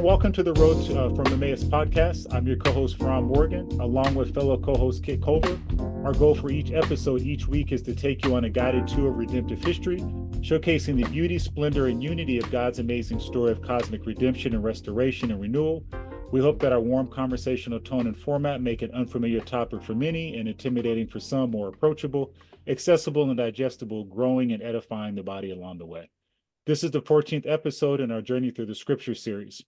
welcome to the Road from Emmaus podcast. I'm your co-host, Ron Morgan, along with fellow co-host Kit Culver. Our goal for each episode each week is to take you on a guided tour of redemptive history, showcasing the beauty, splendor, and unity of God's amazing story of cosmic redemption and restoration and renewal. We hope that our warm conversational tone and format make an unfamiliar topic for many and intimidating for some more approachable, accessible, and digestible, growing and edifying the body along the way. This is the 14th episode in our Journey Through the Scripture series.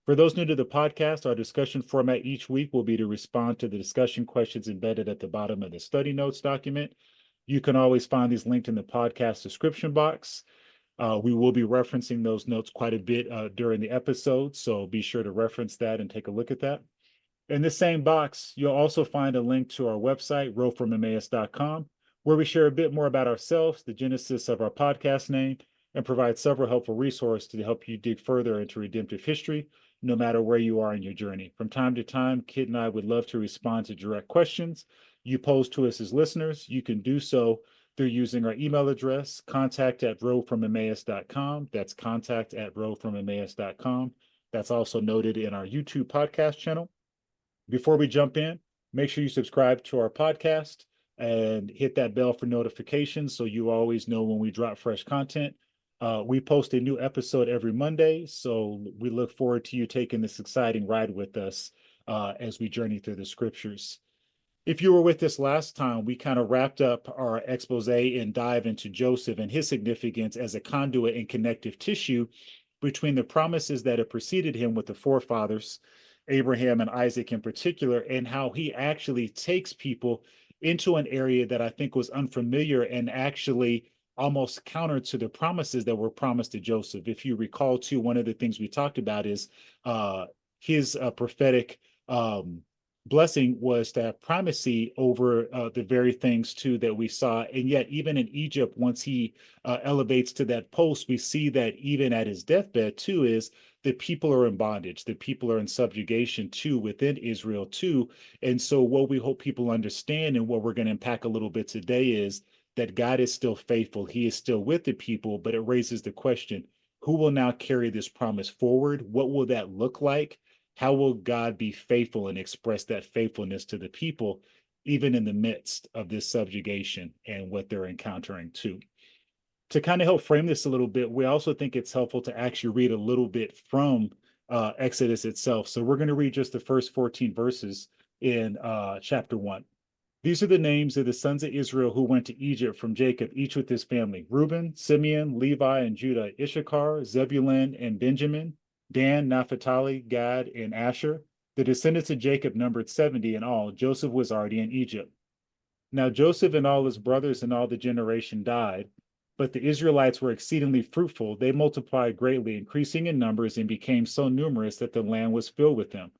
For those new to the podcast, our discussion format each week will be to respond to the discussion questions embedded at the bottom of the study notes document. You can always find these linked in the podcast description box. We will be referencing those notes quite a bit during the episode, so be sure to reference that and take a look at that. In this same box, you'll also find a link to our website, roadfromemmaus.com, where we share a bit more about ourselves, the genesis of our podcast name, and provide several helpful resources to help you dig further into redemptive history, no matter where you are in your journey. From time to time, Kit and I would love to respond to direct questions you pose to us as listeners. You can do so through using our email address, contact@roadfromemmaus.com. That's contact@roadfromemmaus.com. That's also noted in our YouTube podcast channel. Before we jump in, make sure you subscribe to our podcast and hit that bell for notifications so you always know when we drop fresh content. We post a new episode every Monday, so we look forward to you taking this exciting ride with us as we journey through the scriptures. If you were with us last time, we kind of wrapped up our expose and dive into Joseph and his significance as a conduit and connective tissue between the promises that have preceded him with the forefathers, Abraham and Isaac in particular, and how he actually takes people into an area that I think was unfamiliar and actually almost counter to the promises that were promised to Joseph. If you recall, too, one of the things we talked about is his prophetic blessing was to have primacy over the very things, too, that we saw. And yet, even in Egypt, once he elevates to that post, we see that even at his deathbed, too, is the people are in bondage. The people are in subjugation, too, within Israel, too. And so what we hope people understand and what we're going to unpack a little bit today is that God is still faithful. He is still with the people, but it raises the question, who will now carry this promise forward? What will that look like? How will God be faithful and express that faithfulness to the people, even in the midst of this subjugation and what they're encountering too? To kind of help frame this a little bit, we also think it's helpful to actually read a little bit from Exodus itself. So we're going to read just the first 14 verses in chapter 1. These are the names of the sons of Israel who went to Egypt from Jacob, each with his family: Reuben, Simeon, Levi, and Judah, Issachar, Zebulun, and Benjamin, Dan, Naphtali, Gad, and Asher. The descendants of Jacob numbered 70 in all. Joseph was already in Egypt. Now Joseph and all his brothers and all the generation died, but the Israelites were exceedingly fruitful. They multiplied greatly, increasing in numbers, and became so numerous that the land was filled with them.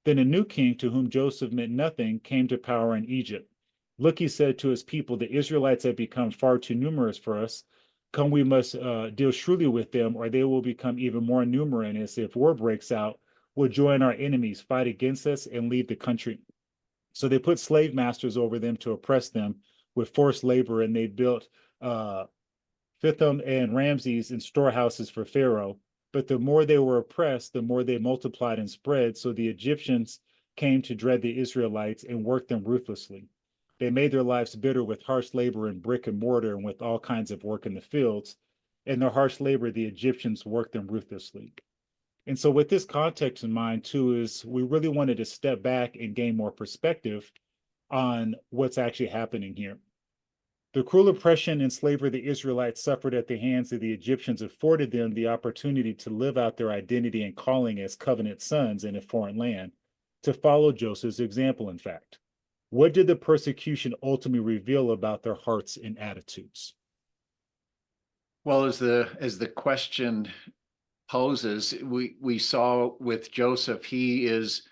Then a new king, to whom Joseph meant nothing, came to power in Egypt. Look, he said to his people, the Israelites have become far too numerous for us. Come, we must deal shrewdly with them, or they will become even more numerous. If war breaks out, we'll join our enemies, fight against us, and leave the country. So they put slave masters over them to oppress them with forced labor, and they built Pithom and Ramses and storehouses for Pharaoh. But the more they were oppressed, the more they multiplied and spread. So the Egyptians came to dread the Israelites and worked them ruthlessly. They made their lives bitter with harsh labor in brick and mortar and with all kinds of work in the fields. In their harsh labor, the Egyptians worked them ruthlessly. And so with this context in mind, too, is we really wanted to step back and gain more perspective on what's actually happening here. The cruel oppression and slavery the Israelites suffered at the hands of the Egyptians afforded them the opportunity to live out their identity and calling as covenant sons in a foreign land, to follow Joseph's example, in fact. What did the persecution ultimately reveal about their hearts and attitudes? Well, as the question poses, we saw with Joseph, he is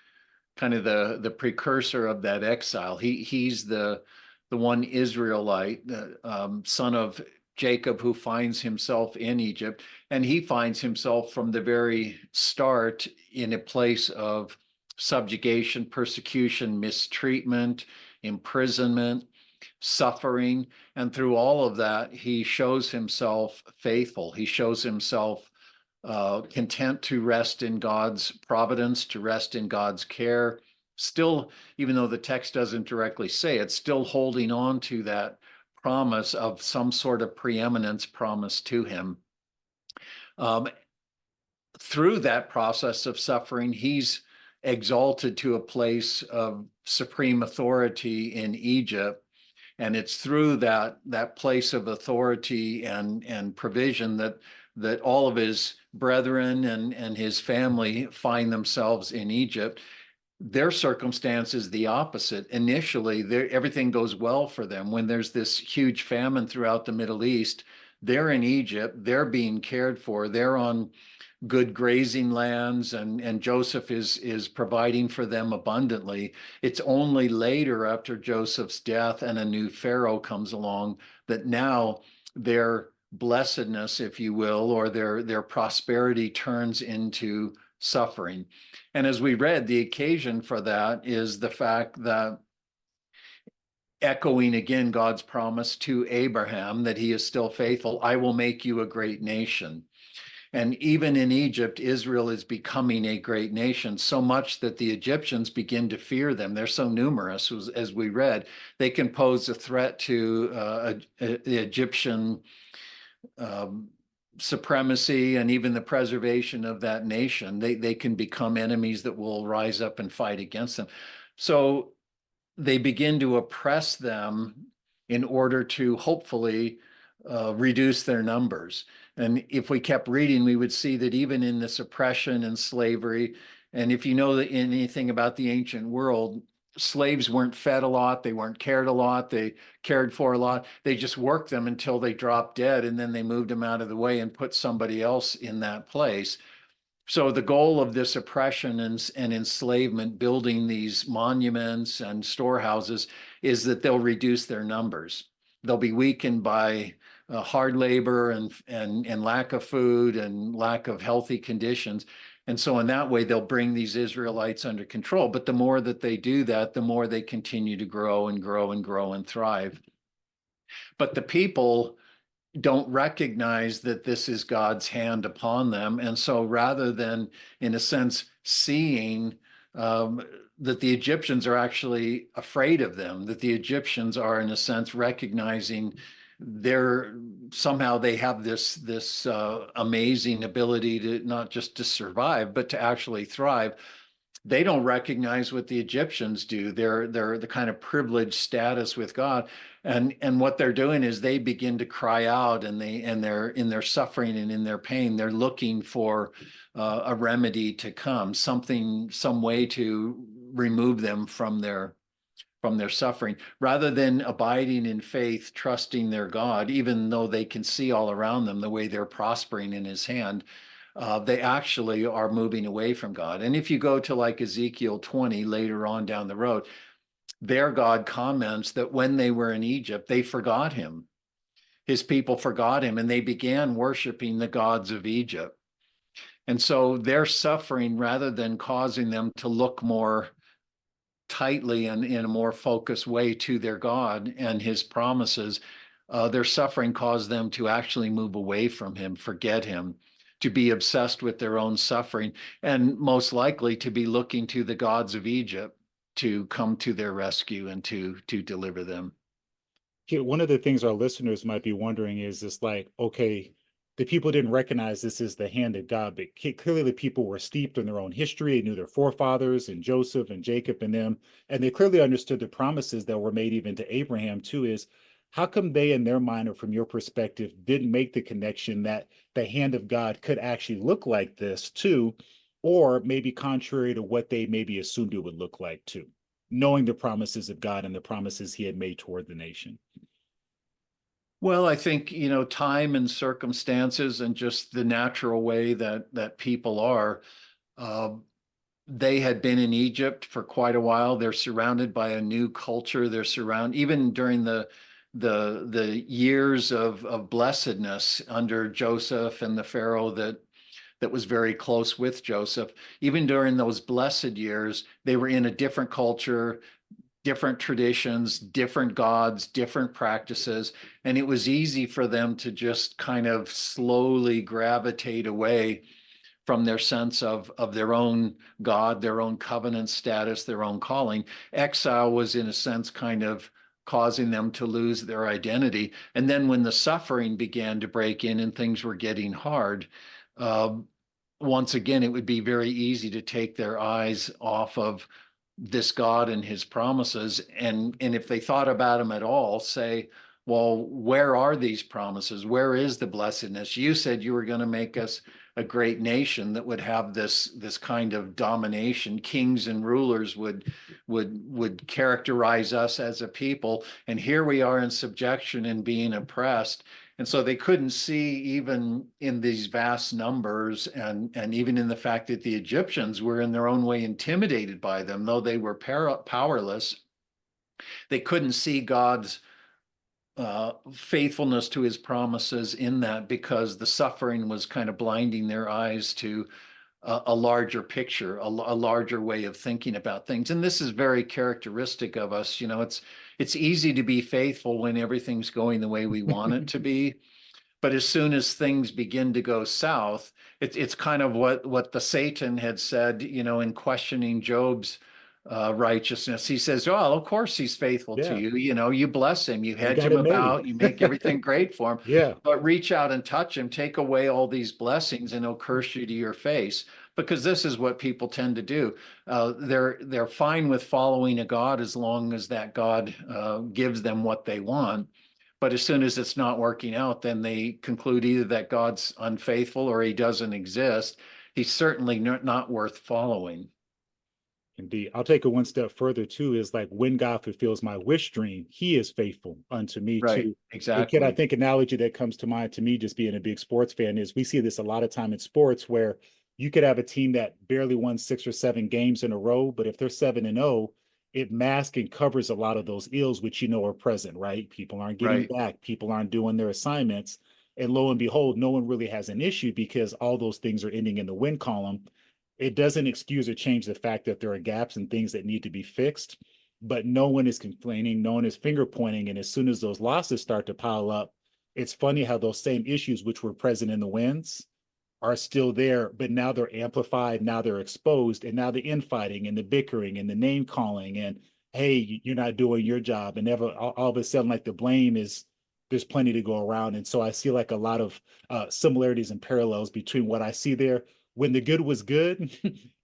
kind of the precursor of that exile. He's the one Israelite, the son of Jacob, who finds himself in Egypt, and he finds himself from the very start in a place of subjugation, persecution, mistreatment, imprisonment, suffering. And through all of that, he shows himself faithful. He shows himself content to rest in God's providence, to rest in God's care. Still, even though the text doesn't directly say it, still holding on to that promise of some sort of preeminence promise to him. Through that process of suffering, he's exalted to a place of supreme authority in Egypt. And it's through that place of authority and provision that all of his brethren and his family find themselves in Egypt. Their circumstance is the opposite. Initially, everything goes well for them. When there's this huge famine throughout the Middle East, they're in Egypt, they're being cared for, they're on good grazing lands, and Joseph is providing for them abundantly. It's only later, after Joseph's death and a new Pharaoh comes along, that now their blessedness, if you will, or their prosperity turns into suffering. And as we read, the occasion for that is the fact that, echoing again God's promise to Abraham that he is still faithful, I will make you a great nation. And even in Egypt, Israel is becoming a great nation, so much that the Egyptians begin to fear them. They're so numerous, as we read, they can pose a threat to the Egyptian supremacy and even the preservation of that nation. They can become enemies that will rise up and fight against them. So they begin to oppress them in order to hopefully reduce their numbers. And if we kept reading, we would see that even in this oppression and slavery, and if you know anything about the ancient world, slaves weren't fed a lot, they weren't cared a lot, they cared for a lot. They just worked them until they dropped dead, and then they moved them out of the way and put somebody else in that place. So the goal of this oppression and enslavement, building these monuments and storehouses, is that they'll reduce their numbers. They'll be weakened by hard labor and lack of food and lack of healthy conditions. And so in that way, they'll bring these Israelites under control. But the more that they do that, the more they continue to grow and grow and grow and thrive. But the people don't recognize that this is God's hand upon them. And so rather than, in a sense, seeing that the Egyptians are actually afraid of them, that the Egyptians are, in a sense, recognizing somehow they have this amazing ability to not just to survive, but to actually thrive. They don't recognize what the Egyptians do. They're the kind of privileged status with God. And what they're doing is they begin to cry out, and they're in their suffering and in their pain, they're looking for a remedy to come, some way to remove them from their suffering, rather than abiding in faith, trusting their God, even though they can see all around them the way they're prospering in his hand. They actually are moving away from God. And if you go to like Ezekiel 20 later on down the road, there God comments that when they were in Egypt, they forgot him. His people forgot him, and they began worshiping the gods of Egypt. And so their suffering, rather than causing them to look more tightly and in a more focused way to their God and his promises, their suffering caused them to actually move away from him, forget him, to be obsessed with their own suffering, and most likely to be looking to the gods of Egypt to come to their rescue and to deliver them. Yeah, one of the things our listeners might be wondering is this, like, okay, the people didn't recognize this as the hand of God, but clearly the people were steeped in their own history, knew their forefathers and Joseph and Jacob and them, and they clearly understood the promises that were made even to Abraham too. Is how come they, in their mind, or from your perspective, didn't make the connection that the hand of God could actually look like this too, or maybe contrary to what they maybe assumed it would look like too, knowing the promises of God and the promises he had made toward the nation? Well, I think, time and circumstances and just the natural way that people are, uh, they had been in Egypt for quite a while. They're surrounded by a new culture. Even during the years of blessedness under Joseph and the Pharaoh that was very close with Joseph. Even during those blessed years, they were in a different culture. different traditions, different gods, different practices. And it was easy for them to just kind of slowly gravitate away from their sense of their own God, their own covenant status, their own calling. Exile was, in a sense, kind of causing them to lose their identity. And then when the suffering began to break in and things were getting hard, uh, once again, it would be very easy to take their eyes off of this God and his promises. And if they thought about him at all, say, well, where are these promises? Where is the blessedness? You said you were going to make us a great nation that would have this kind of domination. Kings and rulers would characterize us as a people. And here we are in subjection and being oppressed. And so they couldn't see, even in these vast numbers, and even in the fact that the Egyptians were in their own way intimidated by them, though they were powerless, they couldn't see God's faithfulness to his promises in that, because the suffering was kind of blinding their eyes to a larger picture, a larger way of thinking about things. And this is very characteristic of us. You know, it's easy to be faithful when everything's going the way we want it to be. But as soon as things begin to go south, it's kind of what the Satan had said, you know, in questioning Job's righteousness. He says, "Oh, of course he's faithful to Yeah. you. You know, you bless him, you You hedge got him it made. about, you make everything great for him. Yeah. But reach out and touch him, take away all these blessings, and he'll curse you to your face." Because this is what people tend to do. They're fine with following a God as long as that God gives them what they want. But as soon as it's not working out, then they conclude either that God's unfaithful or he doesn't exist. He's certainly not worth following. Indeed. I'll take it one step further too, is like when God fulfills my wish dream, he is faithful unto me Right, too. And kid, I exactly. think analogy that comes to mind to me, just being a big sports fan, is we see this a lot of time in sports where you could have a team that barely won 6 or 7 games in a row, but if they're 7-0, it masks and covers a lot of those ills which are present, right? People aren't getting Right. back, people aren't doing their assignments. And lo and behold, no one really has an issue because all those things are ending in the win column. It doesn't excuse or change the fact that there are gaps and things that need to be fixed, but no one is complaining, no one is finger pointing. And as soon as those losses start to pile up, it's funny how those same issues which were present in the wins are still there, but now they're amplified, now they're exposed, and now the infighting and the bickering and the name calling and hey, you're not doing your job, and never all of a sudden like the blame is there's plenty to go around. And so I see like a lot of similarities and parallels between what I see there. When the good was good,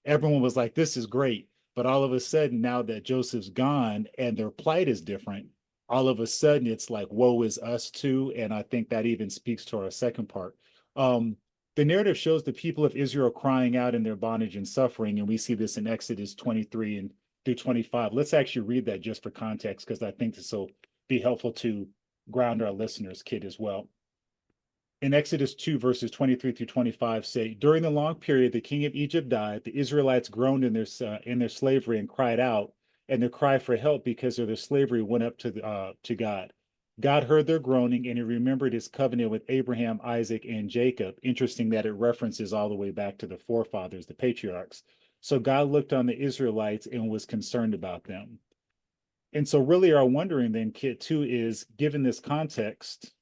everyone was like, this is great. But all of a sudden, now that Joseph's gone and their plight is different, all of a sudden it's like, woe is us too. And I think that even speaks to our second part. The narrative shows the people of Israel crying out in their bondage and suffering, and we see this in Exodus 23 and through 25. Let's actually read that just for context, because I think this will be helpful to ground our listeners, kid, as well. In Exodus 2, verses 23 through 25 say, during the long period the king of Egypt died, the Israelites groaned in their slavery and cried out, and their cry for help because of their slavery went up to God. God heard their groaning, and he remembered his covenant with Abraham, Isaac, and Jacob. Interesting that it references all the way back to the forefathers, the patriarchs. So God looked on the Israelites and was concerned about them. And so really our wondering then, kid, too, is given this context,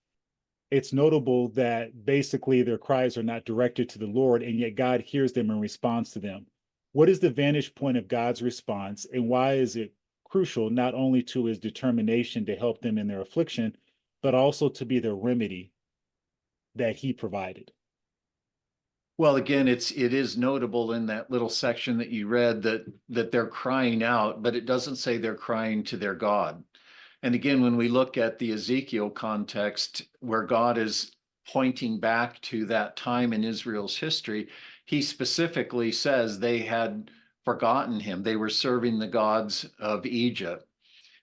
it's notable that basically their cries are not directed to the Lord, and yet God hears them and responds to them. What is the vantage point of God's response, and why is it crucial not only to his determination to help them in their affliction, but also to be the remedy that he provided? Well, again, it is notable in that little section that you read that they're crying out, but it doesn't say they're crying to their God. And again, when we look at the Ezekiel context where God is pointing back to that time in Israel's history, he specifically says they had forgotten him. They were serving the gods of Egypt.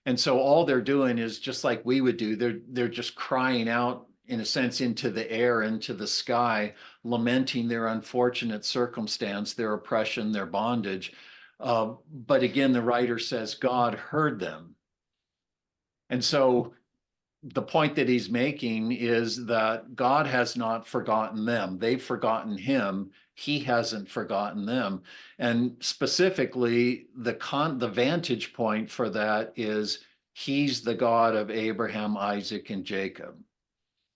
And so all they're doing is just like we would do, they're just crying out in a sense into the air, into the sky, lamenting their unfortunate circumstance, their oppression, their bondage. But again, the writer says God heard them. And so the point that he's making is that God has not forgotten them. They've forgotten him, he hasn't forgotten them. And specifically, the vantage point for that is he's the God of Abraham, Isaac, and Jacob.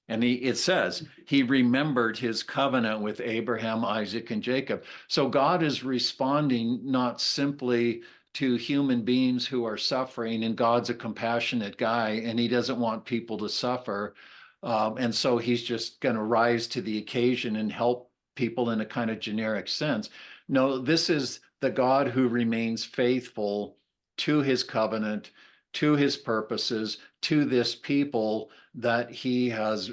And it says he remembered his covenant with Abraham, Isaac, and Jacob. So God is responding not simply to human beings who are suffering, and God's a compassionate guy, and he doesn't want people to suffer. And so he's just going to rise to the occasion and help people in a kind of generic sense. No, this is the God who remains faithful to his covenant, to his purposes, to this people that he has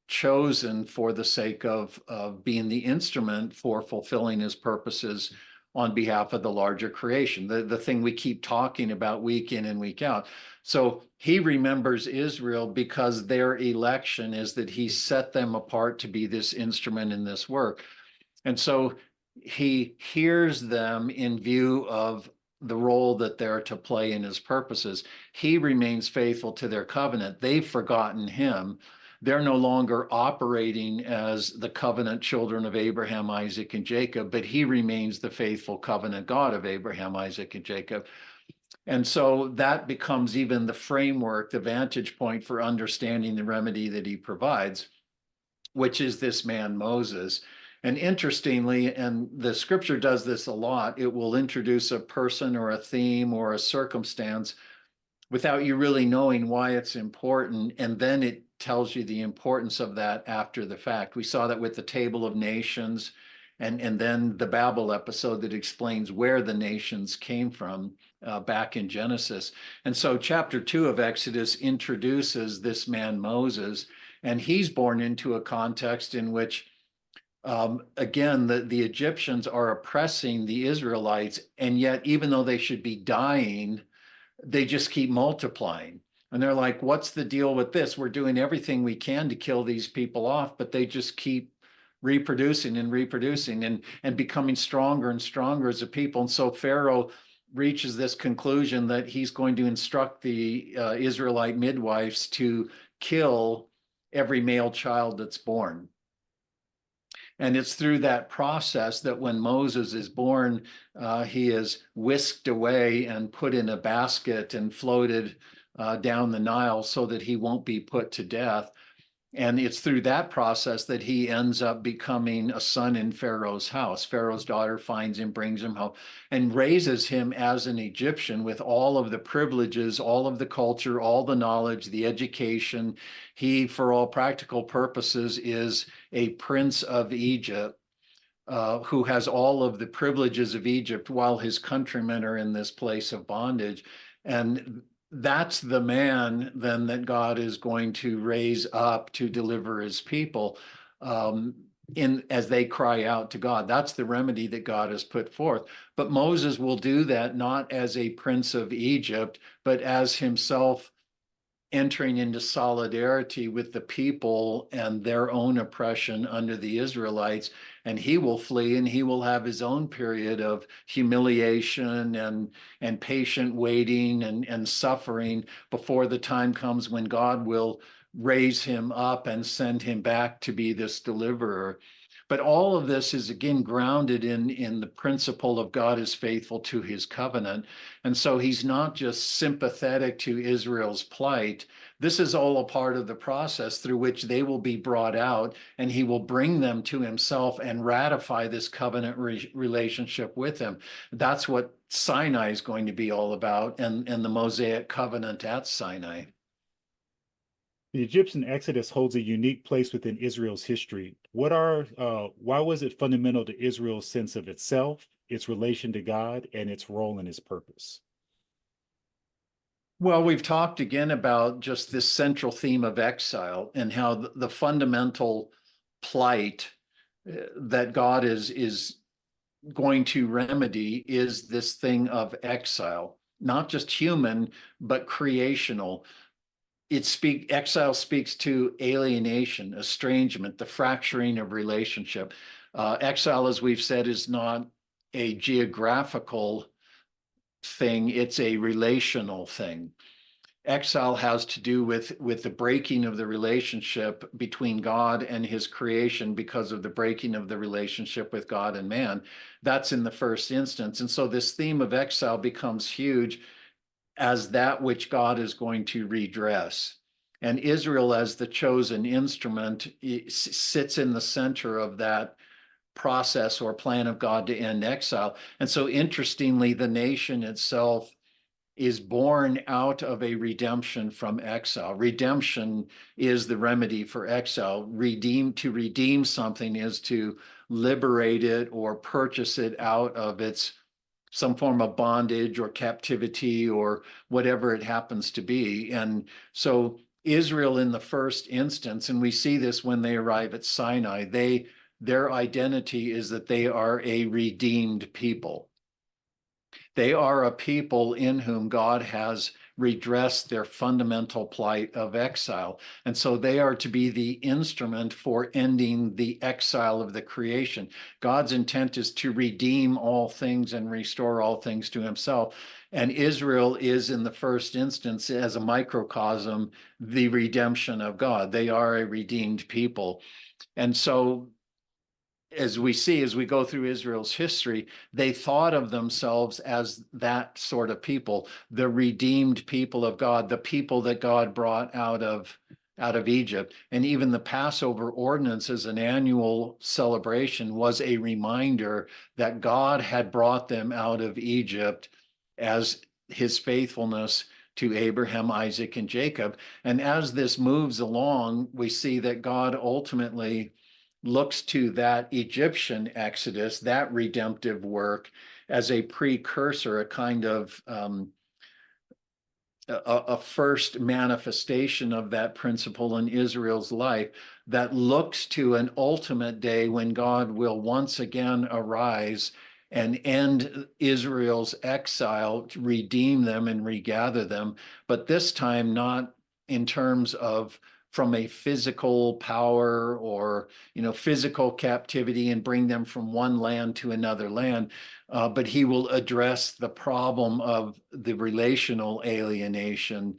chosen for the sake of being the instrument for fulfilling his purposes on behalf of the larger creation, the thing we keep talking about week in and week out. So he remembers Israel because their election is that he set them apart to be this instrument in this work. And so he hears them in view of the role that they're to play in his purposes. He remains faithful to their covenant. They've forgotten him. They're no longer operating as the covenant children of Abraham, Isaac, and Jacob, but he remains the faithful covenant God of Abraham, Isaac, and Jacob. And so that becomes even the framework, the vantage point for understanding the remedy that he provides, which is this man Moses. And interestingly, and the scripture does this a lot, it will introduce a person or a theme or a circumstance without you really knowing why it's important. And then it tells you the importance of that after the fact. We saw that with the Table of Nations, and then the Babel episode that explains where the nations came from back in Genesis. And so chapter 2 of Exodus introduces this man Moses, and he's born into a context in which again, the Egyptians are oppressing the Israelites, and yet even though they should be dying, they just keep multiplying. And they're like, what's the deal with this? We're doing everything we can to kill these people off, but they just keep reproducing and reproducing and becoming stronger and stronger as a people. And so Pharaoh reaches this conclusion that he's going to instruct the Israelite midwives to kill every male child that's born. And it's through that process that when Moses is born, he is whisked away and put in a basket and floated down the Nile so that he won't be put to death. And it's through that process that he ends up becoming a son in Pharaoh's house. Pharaoh's daughter finds him, brings him home, and raises him as an Egyptian with all of the privileges, all of the culture, all the knowledge, the education. He, for all practical purposes, is a prince of Egypt, who has all of the privileges of Egypt while his countrymen are in this place of bondage. And that's the man then that God is going to raise up to deliver his people as they cry out to God. That's the remedy that God has put forth. But Moses will do that not as a prince of Egypt, but as himself entering into solidarity with the people and their own oppression under the Israelites. And he will flee, and he will have his own period of humiliation and patient waiting and suffering before the time comes when God will raise him up and send him back to be this deliverer. But all of this is again grounded in the principle of God is faithful to his covenant. And so he's not just sympathetic to Israel's plight. This is all a part of the process through which they will be brought out, and he will bring them to himself and ratify this covenant relationship with him. That's what Sinai is going to be all about, and the Mosaic covenant at Sinai. The Egyptian Exodus holds a unique place within Israel's history. Why was it fundamental to Israel's sense of itself, its relation to God, and its role in his purpose? Well, we've talked again about just this central theme of exile and how the fundamental plight that God is going to remedy is this thing of exile, not just human, but creational. Exile speaks to alienation, estrangement, the fracturing of relationship. Exile, as we've said, is not a geographical thing, it's a relational thing. exile has to do with the breaking of the relationship between God and his creation because of the breaking of the relationship with God and man. That's in the first instance. And so this theme of exile becomes huge as that which God is going to redress. And Israel, as the chosen instrument, sits in the center of that process or plan of God to end exile. And so, interestingly, the nation itself is born out of a redemption from exile. Redemption is the remedy for exile. To redeem something is to liberate it or purchase it out of its some form of bondage or captivity or whatever it happens to be. And so Israel in the first instance, and we see this when they arrive at Sinai, their identity is that they are a redeemed people. They are a people in whom God has redressed their fundamental plight of exile. And so they are to be the instrument for ending the exile of the creation. God's intent is to redeem all things and restore all things to himself. And Israel is, in the first instance, as a microcosm, the redemption of God. They are a redeemed people. And so as we see, as we go through Israel's history, they thought of themselves as that sort of people, the redeemed people of God, the people that God brought out of Egypt. And even the Passover ordinance as an annual celebration was a reminder that God had brought them out of Egypt as his faithfulness to Abraham, Isaac, and Jacob. And as this moves along, we see that God ultimately looks to that Egyptian exodus, that redemptive work, as a precursor, a kind of a first manifestation of that principle in Israel's life that looks to an ultimate day when God will once again arise and end Israel's exile, to redeem them and regather them, but this time not in terms of from a physical power or physical captivity and bring them from one land to another land, but he will address the problem of the relational alienation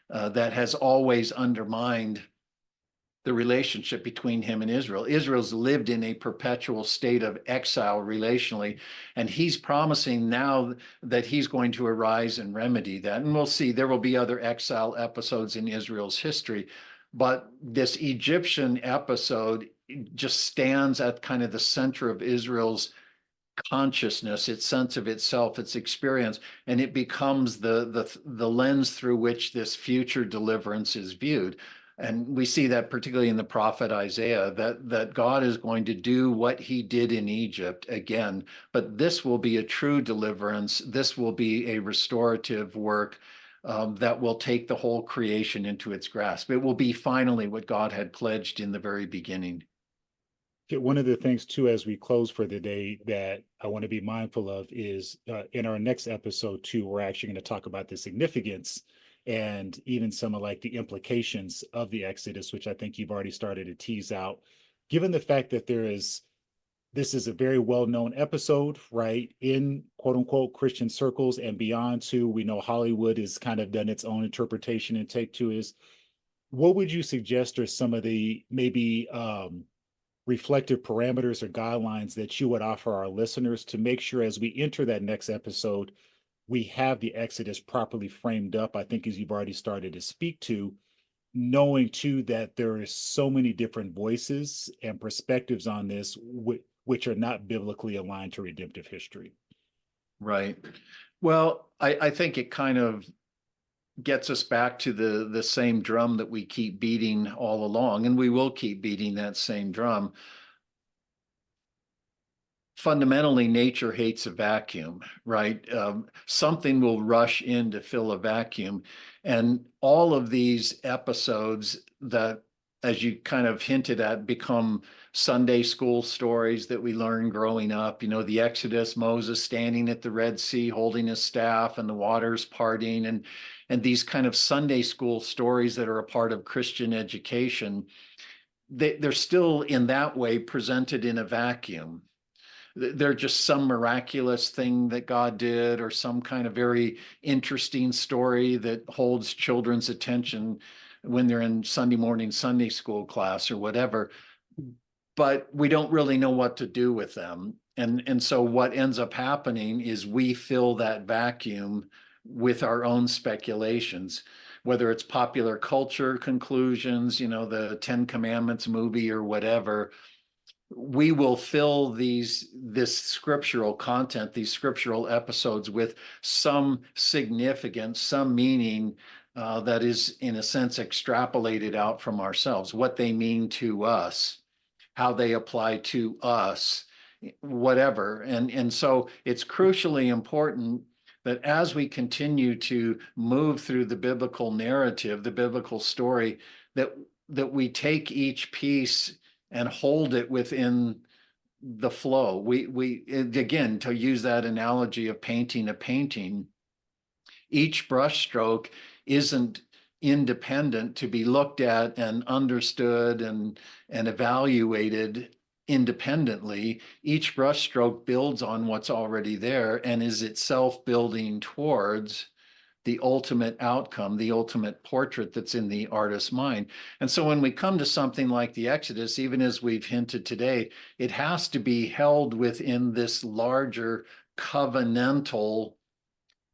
that has always undermined the relationship between him and Israel. Israel's lived in a perpetual state of exile relationally, and he's promising now that he's going to arise and remedy that. And we'll see, there will be other exile episodes in Israel's history, but this Egyptian episode just stands at kind of the center of Israel's consciousness, its sense of itself, its experience, and it becomes the lens through which this future deliverance is viewed. And we see that particularly in the prophet Isaiah, that God is going to do what he did in Egypt again, but this will be a true deliverance. This will be a restorative work that will take the whole creation into its grasp. It will be finally what God had pledged in the very beginning. One of the things too, as we close for the day, that I want to be mindful of is in our next episode too, we're actually going to talk about the significance and even some of like the implications of the Exodus, which I think you've already started to tease out. Given the fact that this is a very well-known episode, right, in quote unquote Christian circles and beyond too. We know Hollywood has kind of done its own interpretation and take to is, what would you suggest are some of the maybe reflective parameters or guidelines that you would offer our listeners to make sure as we enter that next episode, we have the Exodus properly framed up? I think as you've already started to speak to, knowing too that there is so many different voices and perspectives on this, which are not biblically aligned to redemptive history. Right. Well, I think it kind of gets us back to the same drum that we keep beating all along, and we will keep beating that same drum. Fundamentally, nature hates a vacuum, right? Something will rush in to fill a vacuum. And all of these episodes that, as you kind of hinted at, become Sunday school stories that we learn growing up. The Exodus, Moses standing at the Red Sea, holding his staff and the waters parting, and these kind of Sunday school stories that are a part of Christian education. They're still in that way presented in a vacuum. they're just some miraculous thing that God did, or some kind of very interesting story that holds children's attention when they're in Sunday morning Sunday school class or whatever. But we don't really know what to do with them. And so what ends up happening is we fill that vacuum with our own speculations, whether it's popular culture conclusions, the Ten Commandments movie or whatever. We will fill this scriptural content, these scriptural episodes, with some significance, some meaning that is, in a sense, extrapolated out from ourselves, what they mean to us, how they apply to us, whatever. And so it's crucially important that as we continue to move through the biblical narrative, the biblical story, that we take each piece and hold it within the flow. We again, to use that analogy of painting a painting, each brushstroke isn't independent to be looked at and understood and evaluated independently. Each brushstroke builds on what's already there and is itself building towards the ultimate outcome, the ultimate portrait that's in the artist's mind. And so when we come to something like the Exodus, even as we've hinted today, it has to be held within this larger covenantal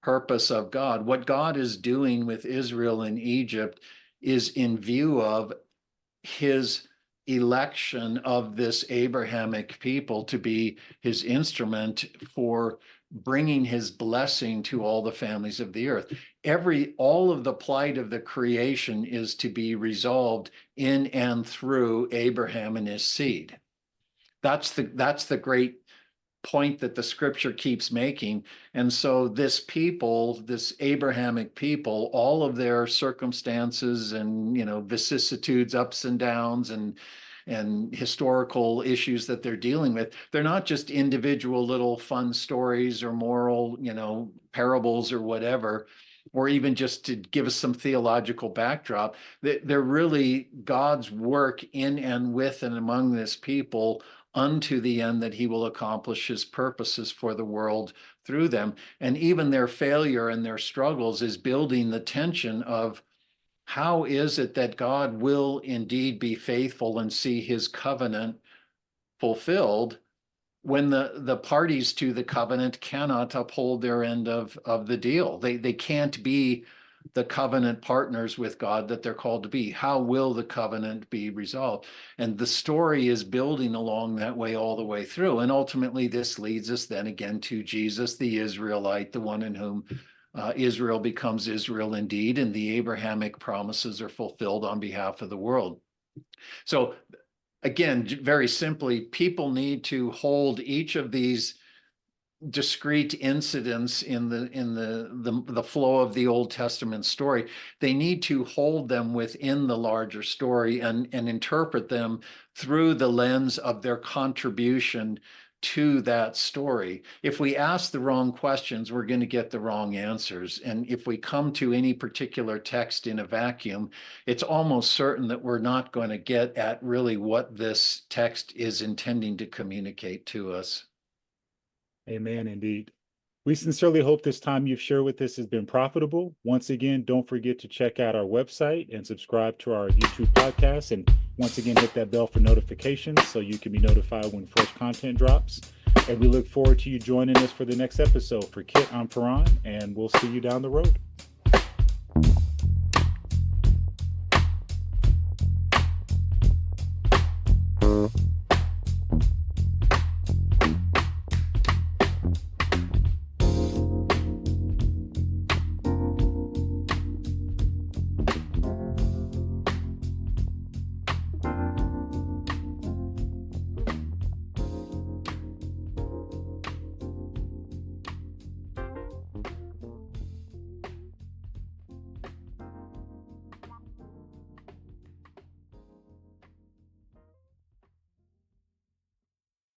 purpose of God. What God is doing with Israel in Egypt is in view of his election of this Abrahamic people to be his instrument for bringing his blessing to all the families of the earth. All of the plight of the creation is to be resolved in and through Abraham and his seed. That's the great point that the scripture keeps making. And so this people, this Abrahamic people, all of their circumstances and vicissitudes, ups and downs, and historical issues that they're dealing with, they're not just individual little fun stories or moral parables or whatever, or even just to give us some theological backdrop. They're really God's work in and with and among this people, unto the end that he will accomplish his purposes for the world through them. And even their failure and their struggles is building the tension of how is it that God will indeed be faithful and see his covenant fulfilled when the parties to the covenant cannot uphold their end of the deal. They can't be the covenant partners with God that they're called to be. How will the covenant be resolved? And the story is building along that way all the way through. And ultimately, this leads us then again to Jesus, the Israelite, the one in whom Israel becomes Israel indeed, and the Abrahamic promises are fulfilled on behalf of the world. So again, very simply, people need to hold each of these discrete incidents in the flow of the Old Testament story. They need to hold them within the larger story and interpret them through the lens of their contribution to that story. If we ask the wrong questions, we're going to get the wrong answers. And if we come to any particular text in a vacuum, it's almost certain that we're not going to get at really what this text is intending to communicate to us. Amen, indeed. We sincerely hope this time you've shared with us has been profitable. Once again, don't forget to check out our website and subscribe to our YouTube podcast. And once again, hit that bell for notifications so you can be notified when fresh content drops. And we look forward to you joining us for the next episode. For Kit, I'm Farhan, and we'll see you down the road.